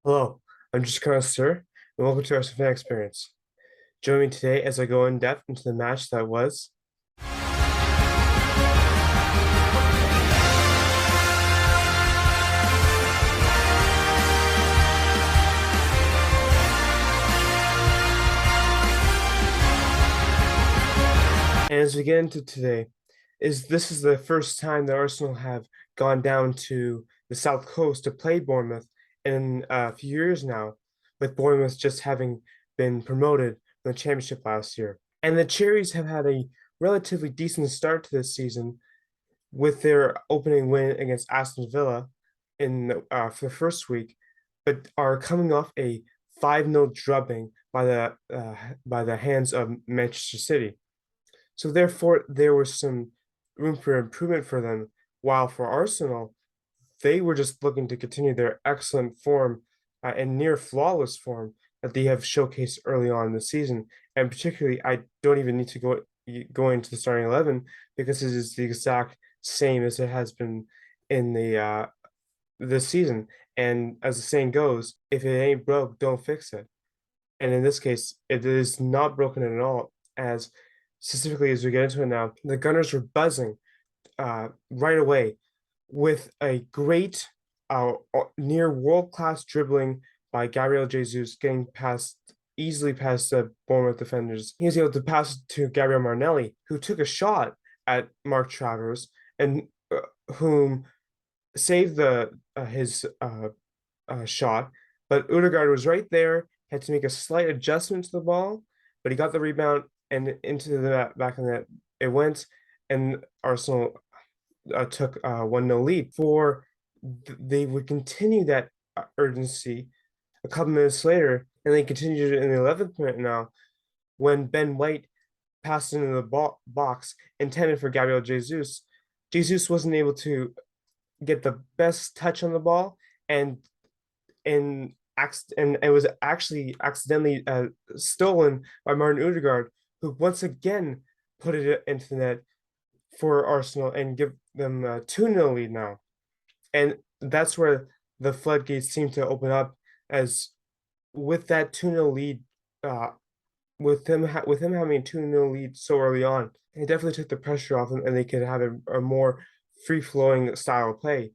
Hello, I'm just Sir, and welcome to our fan experience. Join me today as I go in depth into the match that was. And as we get into today, this is the first time that Arsenal have gone down to the South Coast to play Bournemouth in a few years now, with Bournemouth just having been promoted from the Championship last year. And the Cherries have had a relatively decent start to this season with their opening win against Aston Villa for the first week, but are coming off a 5-0 drubbing by the hands of Manchester City. So therefore, there was some room for improvement for them. While for Arsenal, they were just looking to continue their excellent form and near flawless form that they have showcased early on in the season. And particularly, I don't even need to go into the starting 11 because it is the exact same as it has been in the this season. And as the saying goes, if it ain't broke, don't fix it. And in this case, it is not broken at all. As specifically as we get into it now, the Gunners were buzzing right away with a great near world-class dribbling by Gabriel Jesus, getting easily past the Bournemouth defenders. He was able to pass it to Gabriel Martinelli, who took a shot at Mark Travers and whom saved the his shot. But Odegaard was right there, had to make a slight adjustment to the ball, but he got the rebound and into the back of the net it went, and Arsenal took 1-0 lead. They would continue that urgency a couple minutes later, and they continued it in the 11th minute now when Ben White passed into the box intended for Gabriel Jesus. Jesus wasn't able to get the best touch on the ball, and and it was actually accidentally stolen by Martin Odegaard, who once again put it into the net for Arsenal and give them a 2-0 lead now. And that's where the floodgates seem to open up, as with that 2-0 lead, with him having a 2-0 lead so early on, it definitely took the pressure off them and they could have a more free-flowing style of play,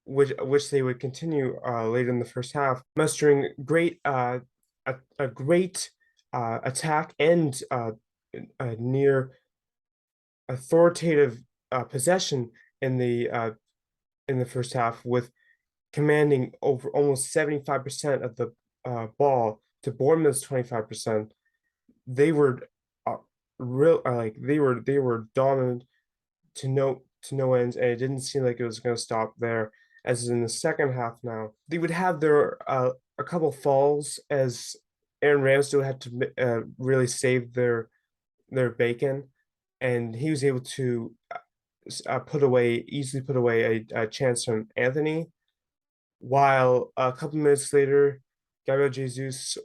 which they would continue later in the first half, mustering a great attack and near authoritative possession in the first half, with commanding over almost 75% of the ball to Bournemouth's 25%. They were they were dominant to no ends, and it didn't seem like it was going to stop there. As in the second half, now they would have their a couple falls as Aaron Ramsdale had to really save their bacon, and he was able to easily put away a chance from Anthony. While a couple minutes later, Gabriel Jesus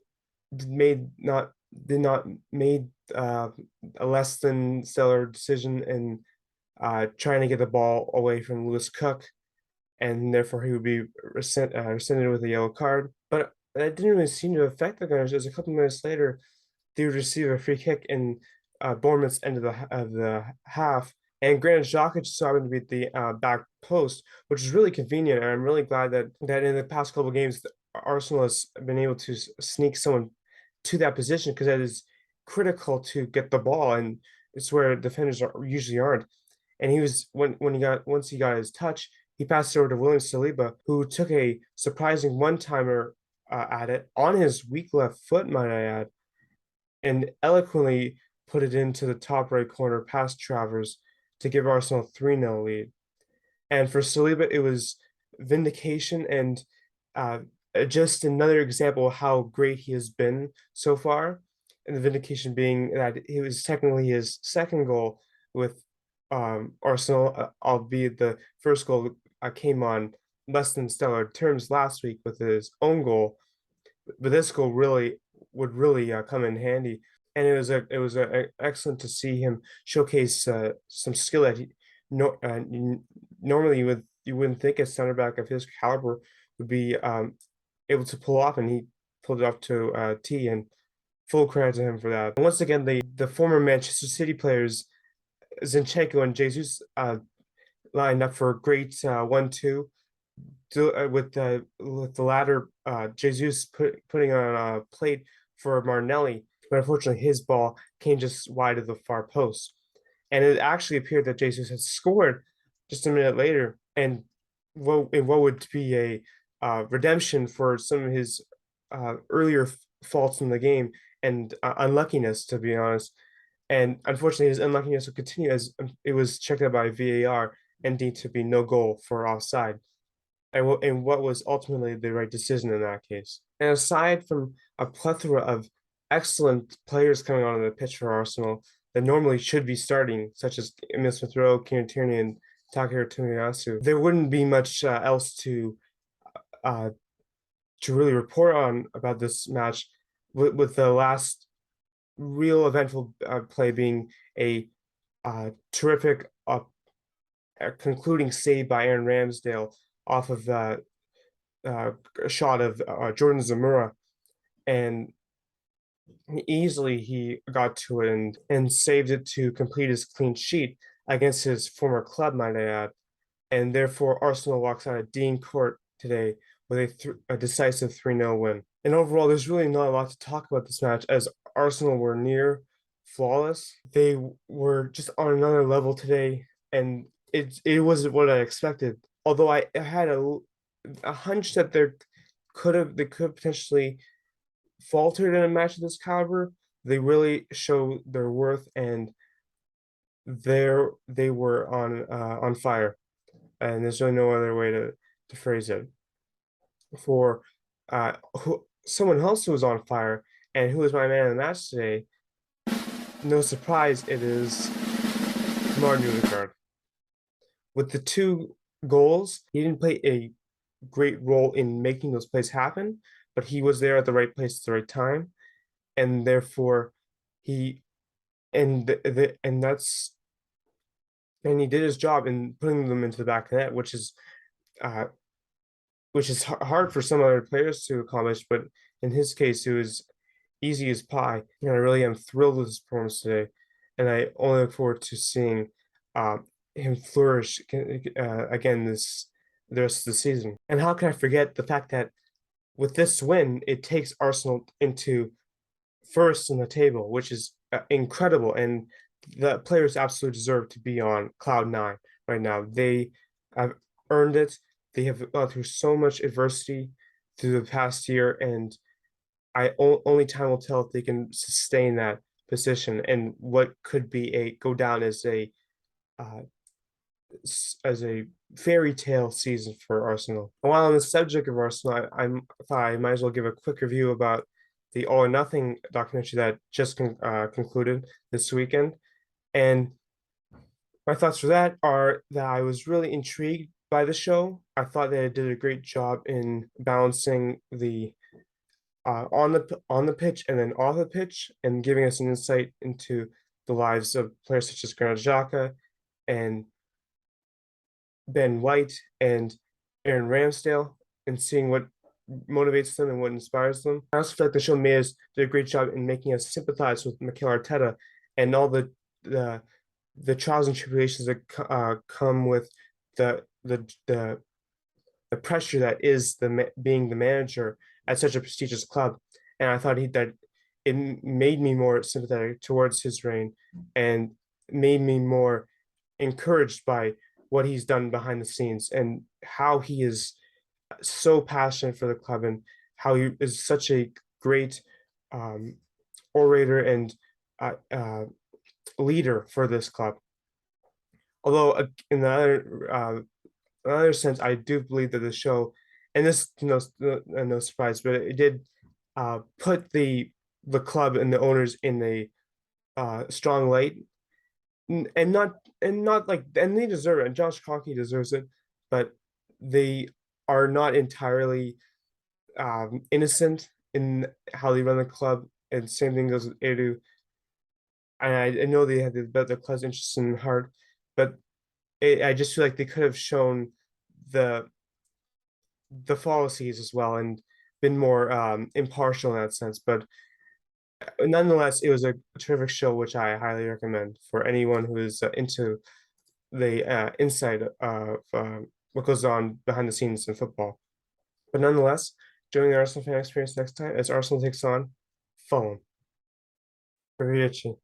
did not made a less than stellar decision in trying to get the ball away from Lewis Cook, and therefore he would be rescinded with a yellow card. But that didn't really seem to affect the Gunners, as a couple minutes later, they would receive a free kick in Bournemouth's end of the half. And granted, Xhaka just so happened to be at the back post, which is really convenient. And I'm really glad that in the past couple of games, Arsenal has been able to sneak someone to that position, because that is critical to get the ball, and it's where defenders usually aren't. And he was once he got his touch, he passed it over to William Saliba, who took a surprising one-timer at it on his weak left foot, might I add, and eloquently put it into the top right corner past Travers to give Arsenal a 3-0 lead. And for Saliba, it was vindication and just another example of how great he has been so far. And the vindication being that it was technically his second goal with Arsenal, albeit the first goal came on less than stellar terms last week with his own goal. But this goal would really come in handy, and it was excellent to see him showcase some skill that no, normally you wouldn't think a center back of his caliber would be able to pull off, and he pulled it off to T, and full credit to him for that. And once again, the former Manchester City players Zinchenko and Jesus lined up for a great 1-2 with the latter Jesus putting on a plate for Martinelli, but unfortunately his ball came just wide of the far post. And it actually appeared that Jesus had scored just a minute later, and what would be a redemption for some of his earlier faults in the game and unluckiness, to be honest. And unfortunately, his unluckiness would continue as it was checked out by VAR and deemed to be no goal for offside, and what was ultimately the right decision in that case. And aside from a plethora of excellent players coming onto the pitch for Arsenal that normally should be starting, such as Emil Smith Rowe, Kieran Tierney, and Takahiro Tomiyasu, there wouldn't be much else uh, to really report on about this match, with the last real eventful play being a terrific concluding save by Aaron Ramsdale off of a shot of Jordan Zamora, and easily he got to it and saved it to complete his clean sheet against his former club, might I add. And therefore, Arsenal walks out of Dean Court today with a decisive 3-0 win. And overall, there's really not a lot to talk about this match, as Arsenal were near flawless. They were just on another level today, and it was what I expected. Although I had a hunch that they could potentially faltered in a match of this caliber. They really show their worth, and they were on fire. And there's really no other way to phrase it. For someone else who was on fire and who was my man of the match today, no surprise, it is Martin Odegaard. With the two goals, he didn't play a great role in making those plays happen, but he was there at the right place at the right time, and therefore he and that's and he did his job in putting them into the back of the net, uh, which is hard for some other players to accomplish, but in his case, it was easy as pie. And I really am thrilled with his performance today, and I only look forward to seeing uh, him flourish again the rest of the season. And how can I forget the fact that with this win, it takes Arsenal into first in the table, which is incredible, and the players absolutely deserve to be on cloud nine right now. They have earned it. They have gone through so much adversity through the past year, and only time will tell if they can sustain that position and what could be a go down uh, as a fairy tale season for Arsenal. And while on the subject of Arsenal, thought I might as well give a quick review about the All or Nothing documentary that just concluded this weekend. And my thoughts for that are that I was really intrigued by the show. I thought they did a great job in balancing the on the pitch and then off the pitch, and giving us an insight into the lives of players such as Granit Xhaka and Ben White and Aaron Ramsdale, and seeing what motivates them and what inspires them. I also feel like the show did a great job in making us sympathize with Mikel Arteta and all the the trials and tribulations that come with the the the the pressure that is being the manager at such a prestigious club. And I thought that it made me more sympathetic towards his reign, and made me more encouraged by what he's done behind the scenes and how he is so passionate for the club, and how he is such a great um, orator and leader for this club. Although in another sense, I do believe that the show, and this no surprise, but it did put the club and the owners in a strong light, and not like, and they deserve it, and Josh Kroenke deserves it, but they are not entirely innocent in how they run the club, and same thing goes with Edu. And I know they had the club's interest in heart, but I just feel like they could have shown the the fallacies as well, and been more impartial in that sense. But nonetheless, it was a terrific show, which I highly recommend for anyone who is into the inside of what goes on behind the scenes in football. But nonetheless, join the Arsenal fan experience next time as Arsenal takes on Fulham. Arrivederci.